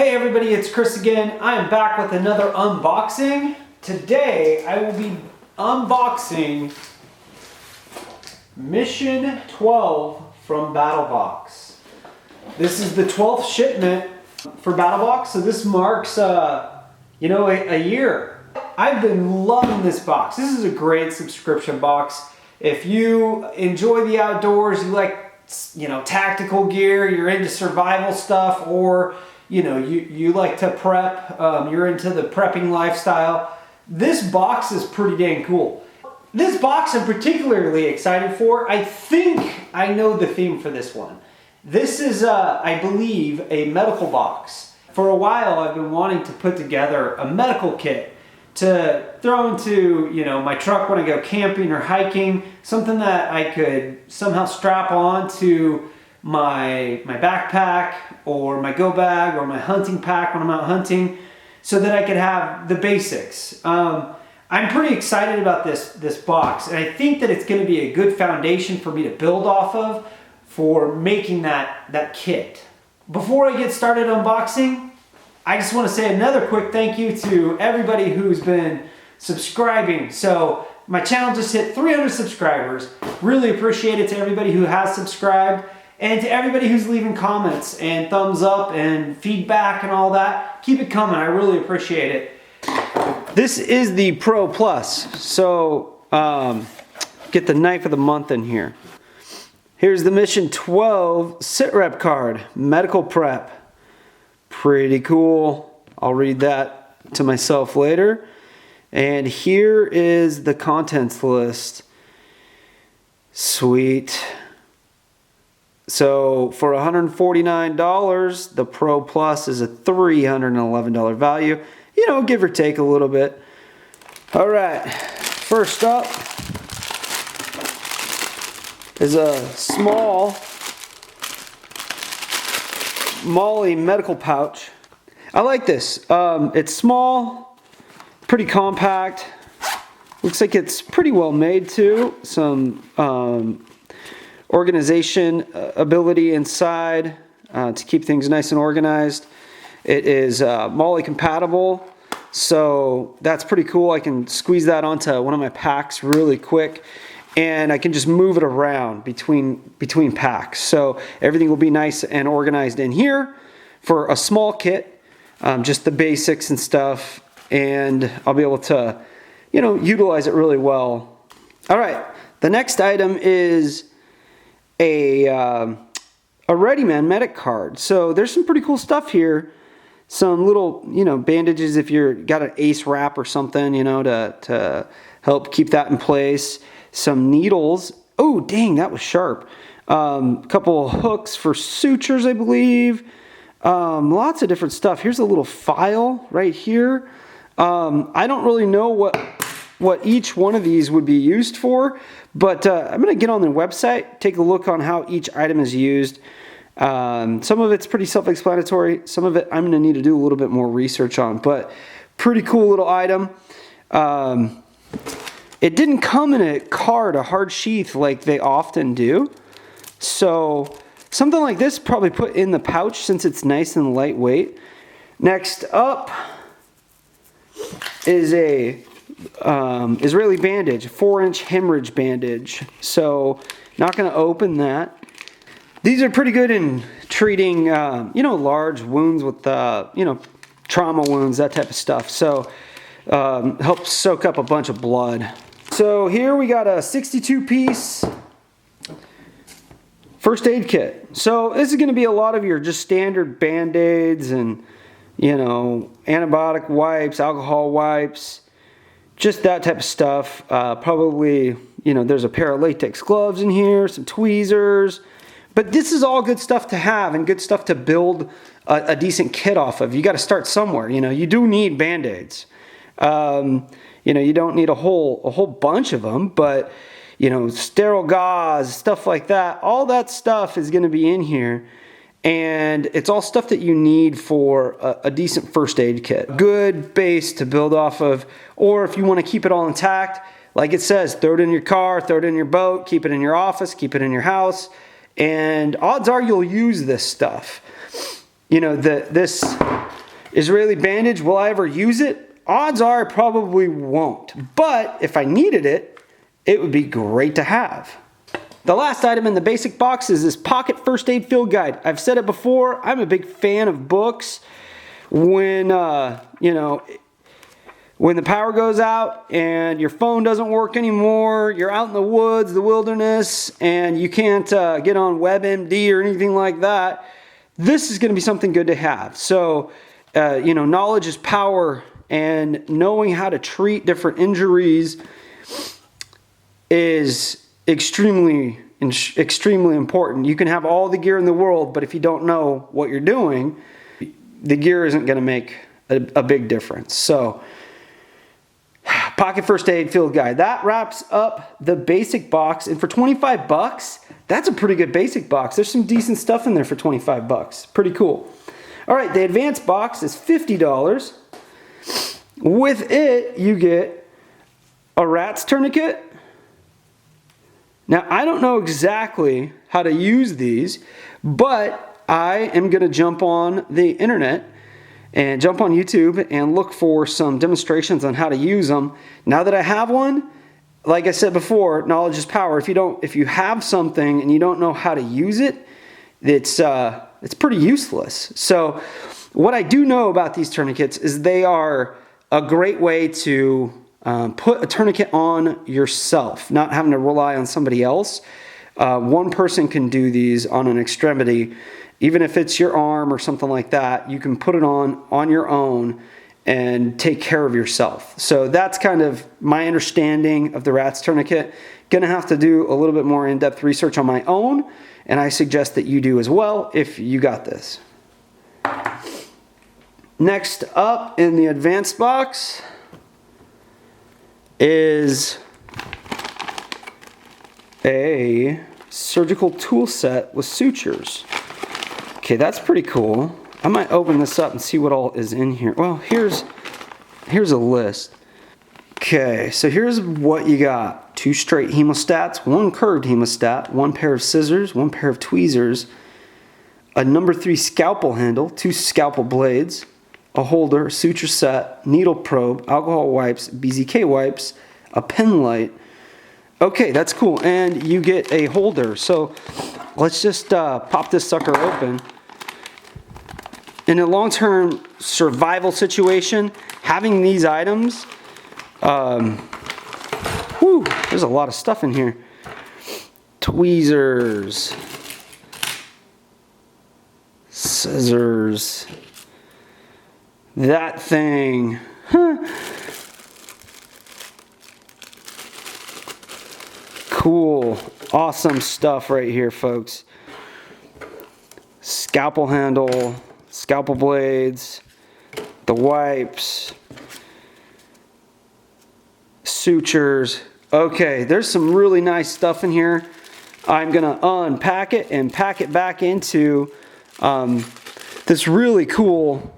Hey everybody, it's Chris again. I am back with another unboxing. Today I will be unboxing Mission 12 from BattlBox. This is the 12th shipment for BattlBox, so this marks a year. I've been loving this box. This is a great subscription box. If you enjoy the outdoors, you like tactical gear, you're into survival stuff, or you like to prep, you're into the prepping lifestyle, this box is pretty dang cool. This box I'm particularly excited for. I think I know the theme for this one. This is, I believe, a medical box. For a while I've been wanting to put together a medical kit to throw into my truck when I go camping or hiking, something that I could somehow strap on to my backpack or my go bag or my hunting pack when I'm out hunting, so that I could have the basics. I'm pretty excited about this box, and I think that it's going to be a good foundation for me to build off of for making that kit. Before I get started unboxing, I just want to say another quick thank you to everybody who's been subscribing. So my channel just hit 300 subscribers. Really appreciate it to everybody who has subscribed, and to everybody who's leaving comments and thumbs up and feedback and all that. Keep it coming, I really appreciate it. This is the Pro Plus, so get the knife of the month in here. Here's the Mission 12 sit rep card, medical prep. Pretty cool. I'll read that to myself later. And here is the contents list. Sweet. So for $149, the Pro Plus is a $311 value. Give or take a little bit. All right, first up is a small Molly medical pouch. I like this. It's small, pretty compact. Looks like it's pretty well made too. Some organization ability inside to keep things nice and organized. It is Molly compatible, so that's pretty cool. I can squeeze that onto one of my packs really quick, and I can just move it around between packs. So everything will be nice and organized in here for a small kit, just the basics and stuff, and I'll be able to, utilize it really well. All right, the next item is a Ready-Man medic card. So there's some pretty cool stuff here. Some little, bandages if you're got an ace wrap or something, to help keep that in place. Some needles. Oh, dang, that was sharp. A couple hooks for sutures, I believe. Lots of different stuff. Here's a little file right here. I don't really know what each one of these would be used for, but I'm going to get on their website, take a look on how each item is used. Some of it's pretty self-explanatory. Some of it I'm going to need to do a little bit more research on, but pretty cool little item. It didn't come in a card, a hard sheath like they often do. So something like this probably put in the pouch since it's nice and lightweight. Next up is a Israeli bandage, 4-inch hemorrhage bandage. So not going to open that. These are pretty good in treating, large wounds with, trauma wounds, that type of stuff. So, helps soak up a bunch of blood. So here we got a 62-piece first aid kit. So this is going to be a lot of your just standard Band-Aids and, antibiotic wipes, alcohol wipes, just that type of stuff. Probably, there's a pair of latex gloves in here, some tweezers. But this is all good stuff to have and good stuff to build a decent kit off of. You got to start somewhere. You do need Band-Aids. You don't need a whole bunch of them, but sterile gauze, stuff like that. All that stuff is going to be in here, and it's all stuff that you need for a decent first aid kit. Good base to build off of, or if you want to keep it all intact, like it says, throw it in your car, throw it in your boat, keep it in your office, keep it in your house. And odds are you'll use this stuff. you know, this Israeli bandage, will I ever use it? Odds are I probably won't. But if I needed it, it would be great to have. The last item in the basic box is this pocket first aid field guide. I've said it before, I'm a big fan of books. When, you know, when the power goes out and your phone doesn't work anymore, you're out in the woods, the wilderness, and you can't get on WebMD or anything like that, this is going to be something good to have. So, you know, knowledge is power, and knowing how to treat different injuries is extremely important. You can have all the gear in the world, but if you don't know what you're doing, the gear isn't going to make a big difference. So, pocket first aid field guide. That wraps up the basic box, and for 25 bucks, that's a pretty good basic box. There's some decent stuff in there for 25 bucks. Pretty cool. All right, the advanced box is $50. With it, you get a rat's tourniquet. Now, I don't know exactly how to use these, but I am going to jump on the internet and jump on YouTube and look for some demonstrations on how to use them. Now that I have one, like I said before, knowledge is power. If you have something and you don't know how to use it, it's pretty useless. So what I do know about these tourniquets is they are a great way to put a tourniquet on yourself, not having to rely on somebody else. One person can do these on an extremity. Even if it's your arm or something like that, you can put it on your own and take care of yourself. So that's kind of my understanding of the rat's tourniquet. Gonna have to do a little bit more in-depth research on my own, and I suggest that you do as well if you got this. Next up in the advanced box is a surgical tool set with sutures. Okay, that's pretty cool. I might open this up and see what all is in here. Well, here's a list. Okay, so here's what you got. 2 straight hemostats, 1 curved hemostat, 1 pair of scissors, 1 pair of tweezers, a number 3 scalpel handle, 2 scalpel blades, a holder, a suture set, needle probe, alcohol wipes, BZK wipes, a pen light. Okay, that's cool. And you get a holder. So let's just pop this sucker open. In a long-term survival situation, having these items, there's a lot of stuff in here. Tweezers, scissors, that thing. Cool, awesome stuff right here, folks. Scalpel handle, scalpel blades, the wipes, sutures. Okay, there's some really nice stuff in here. I'm gonna unpack it and pack it back into this really cool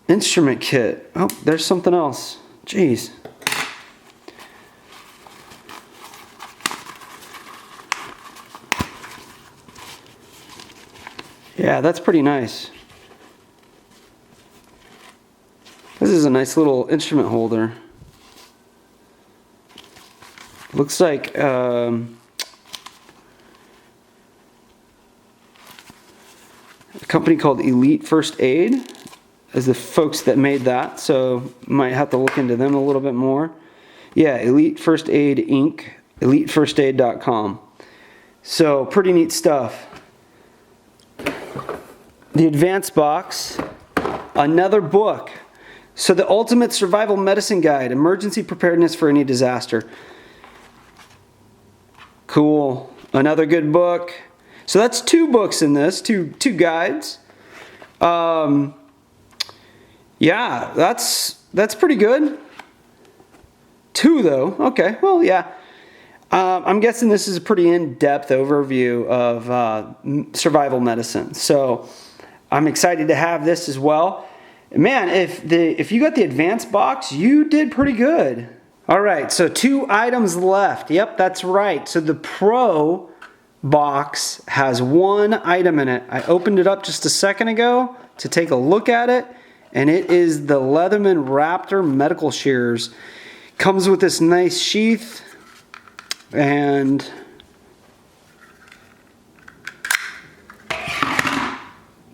instrument kit. Oh, there's something else. Jeez. Yeah, that's pretty nice. This is a nice little instrument holder. Looks like a company called Elite First Aid is the folks that made that, so might have to look into them a little bit more. Yeah, Elite First Aid Inc., elitefirstaid.com. So pretty neat stuff. The advanced box, another book. So the Ultimate Survival Medicine Guide, Emergency Preparedness for Any Disaster. Cool, another good book. So that's 2 books in this, two guides. Yeah, that's pretty good. 2 though, okay, well yeah. I'm guessing this is a pretty in-depth overview of survival medicine. So I'm excited to have this as well. Man, if you got the advanced box, you did pretty good. All right, so 2 items left. Yep, that's right. So the Pro box has one item in it. I opened it up just a second ago to take a look at it, and it is the Leatherman Raptor medical shears. Comes with this nice sheath, and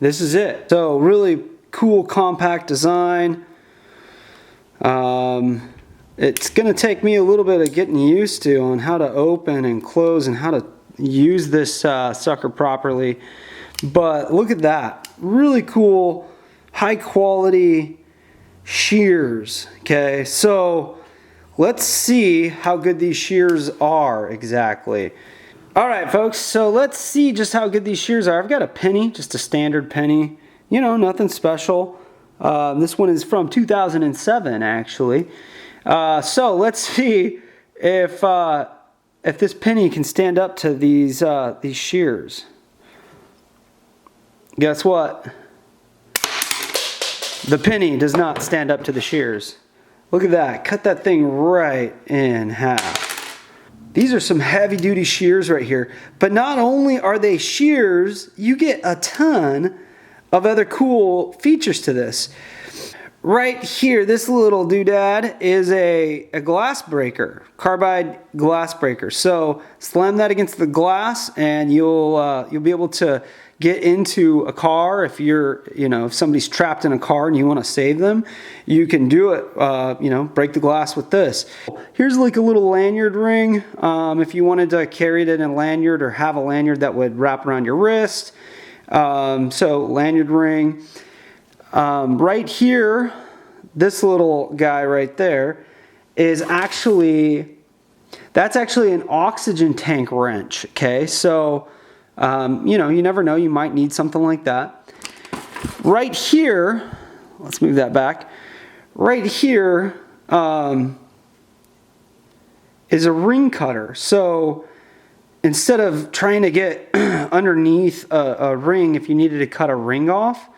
this is it. So really cool compact design. It's gonna take me a little bit of getting used to on how to open and close and how to use this sucker properly. But look at that, really cool, high quality shears. Okay, so let's see how good these shears are exactly. All right, folks, so let's see just how good these shears are. I've got a penny, just a standard penny, you know, nothing special. This one is from 2007, actually. So let's see if this penny can stand up to these shears. Guess what? The penny does not stand up to the shears. Look at that, cut that thing right in half. These are some heavy duty shears right here. But not only are they shears, you get a ton of other cool features to this. Right here, this little doodad is a glass breaker, carbide glass breaker. So slam that against the glass, and you'll be able to get into a car. If if somebody's trapped in a car and you want to save them, you can do it. Break the glass with this. Here's like a little lanyard ring. If you wanted to carry it in a lanyard or have a lanyard that would wrap around your wrist. So lanyard ring. Right here, this little guy right there is that's actually an oxygen tank wrench. Okay, so you never know, you might need something like that. Right here, let's move that back. Right here is a ring cutter. So instead of trying to get underneath a ring, if you needed to cut a ring off,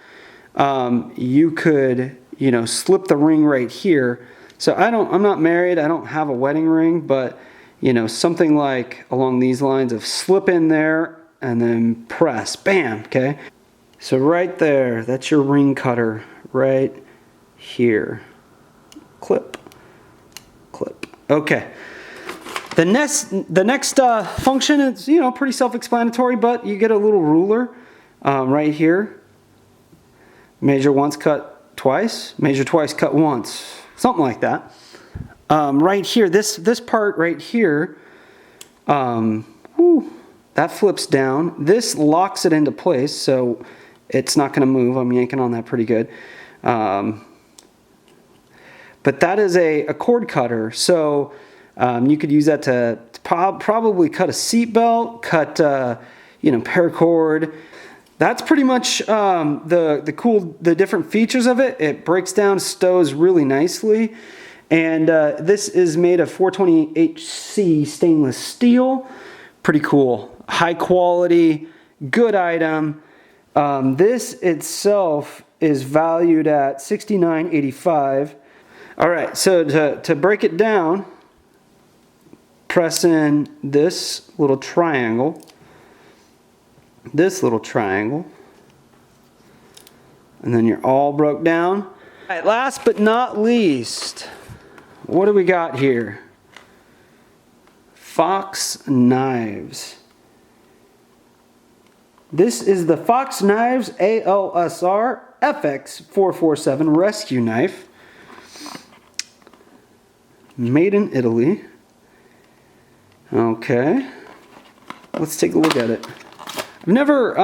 you could, slip the ring right here. So I'm not married, I don't have a wedding ring, but something like along these lines of slip in there and then press, bam, okay? So right there, that's your ring cutter right here. Clip, clip. Okay. The next function is, pretty self-explanatory, but you get a little ruler right here. Measure once, cut twice. Measure twice, cut once. Something like that. Right here, this part right here, that flips down. This locks it into place, so it's not going to move. I'm yanking on that pretty good. But that is a cord cutter, so you could use that to probably cut a seat belt, cut paracord. That's pretty much the different features of it. It breaks down, stows really nicely, and this is made of 420 HC stainless steel. Pretty cool, high quality, good item. This itself is valued at $69.85. All right, so to break it down, press in this little triangle. This little triangle, and then you're all broke down. All right, last but not least, what do we got here? Fox knives. This is the Fox Knives ALSR FX447 rescue knife, made in Italy. Okay, let's take a look at it. I've never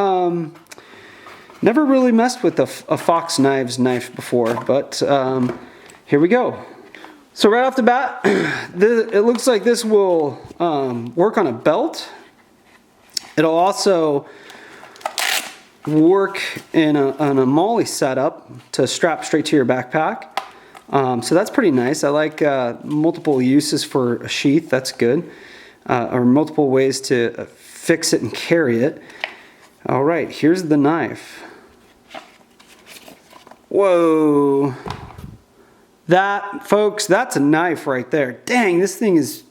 really messed with a Fox Knives knife before, but here we go. So right off the bat, it looks like this will work on a belt. It'll also work in a MOLLE setup to strap straight to your backpack. So that's pretty nice. I like multiple uses for a sheath. That's good. Or multiple ways to fix it and carry it. All right, here's the knife. Whoa. That, folks, that's a knife right there. Dang, this thing's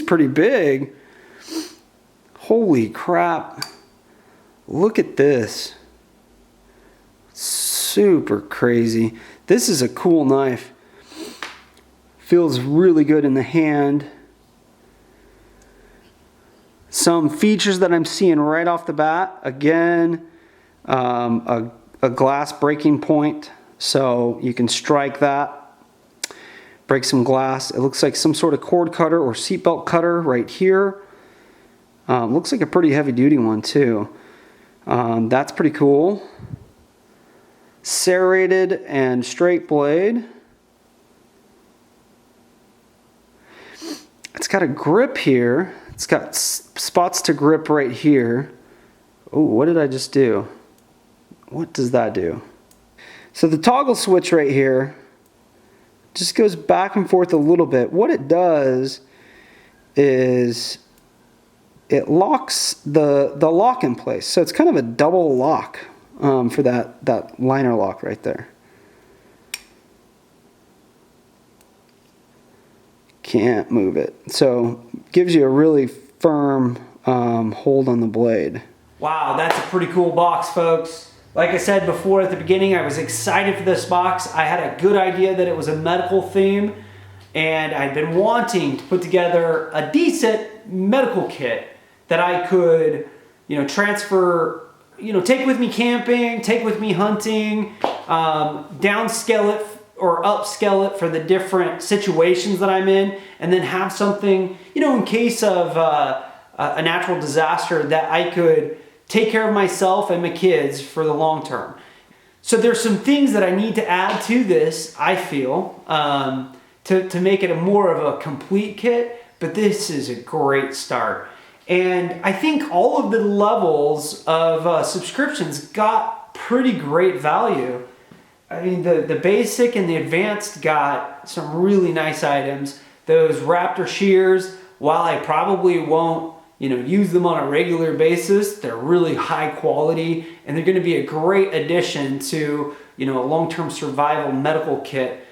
pretty big. Holy crap. Look at this. Super crazy. This is a cool knife. Feels really good in the hand. Some features that I'm seeing right off the bat. Again, a glass breaking point, so you can strike that, break some glass. It looks like some sort of cord cutter or seatbelt cutter right here. Looks like a pretty heavy duty one too. That's pretty cool. Serrated and straight blade. It's got a grip here. It's got spots to grip right here. Oh, what did I just do? What does that do? So the toggle switch right here just goes back and forth a little bit. What it does is it locks the lock in place. So it's kind of a double lock for that liner lock right there. Can't move it. So gives you a really firm hold on the blade. Wow, that's a pretty cool box, folks. Like I said before at the beginning, I was excited for this box. I had a good idea that it was a medical theme, and I'd been wanting to put together a decent medical kit that I could, transfer, take with me camping, take with me hunting, downscale it or upscale it for the different situations that I'm in, and then have something, in case of a natural disaster that I could take care of myself and my kids for the long term. So there's some things that I need to add to this, I feel, to make it more of a complete kit, but this is a great start. And I think all of the levels of subscriptions got pretty great value. I mean, the basic and the advanced got some really nice items. Those Raptor shears, while I probably won't, use them on a regular basis, they're really high quality, and they're going to be a great addition to, a long-term survival medical kit.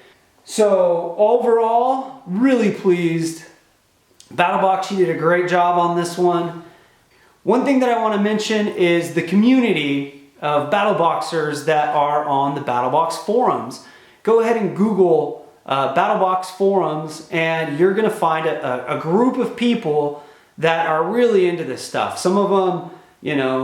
So overall, really pleased. BattlBox, you did a great job on this one. One thing that I want to mention is the community of BattlBoxers that are on the BattlBox forums. Go ahead and Google BattlBox forums, and you're going to find a group of people that are really into this stuff. Some of them,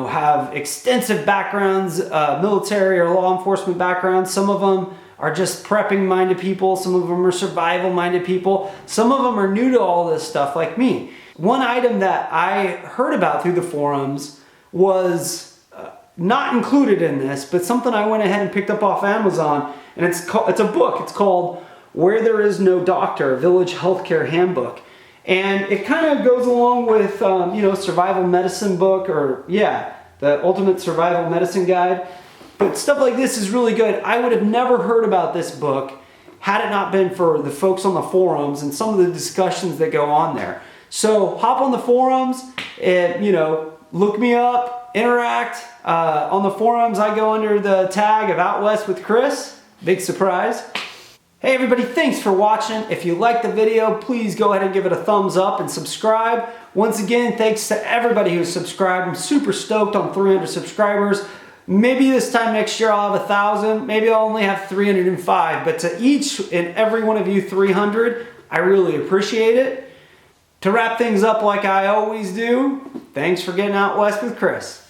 have extensive backgrounds, military or law enforcement backgrounds. Some of them are just prepping minded people. Some of them are survival minded people. Some of them are new to all this stuff like me. One item that I heard about through the forums was not included in this, but something I went ahead and picked up off Amazon, and it's a book. It's called Where There Is No Doctor, Village Healthcare Handbook. And it kind of goes along with, survival medicine book, or the Ultimate Survival Medicine Guide. But stuff like this is really good. I would have never heard about this book had it not been for the folks on the forums and some of the discussions that go on there. So hop on the forums and, look me up, interact. On the forums, I go under the tag of Out West with Chris. Big surprise. Hey everybody, thanks for watching. If you liked the video, please go ahead and give it a thumbs up and subscribe. Once again, thanks to everybody who's subscribed. I'm super stoked on 300 subscribers. Maybe this time next year I'll have 1,000. Maybe I'll only have 305. But to each and every one of you 300, I really appreciate it. To wrap things up like I always do, thanks for getting Out West with Chris.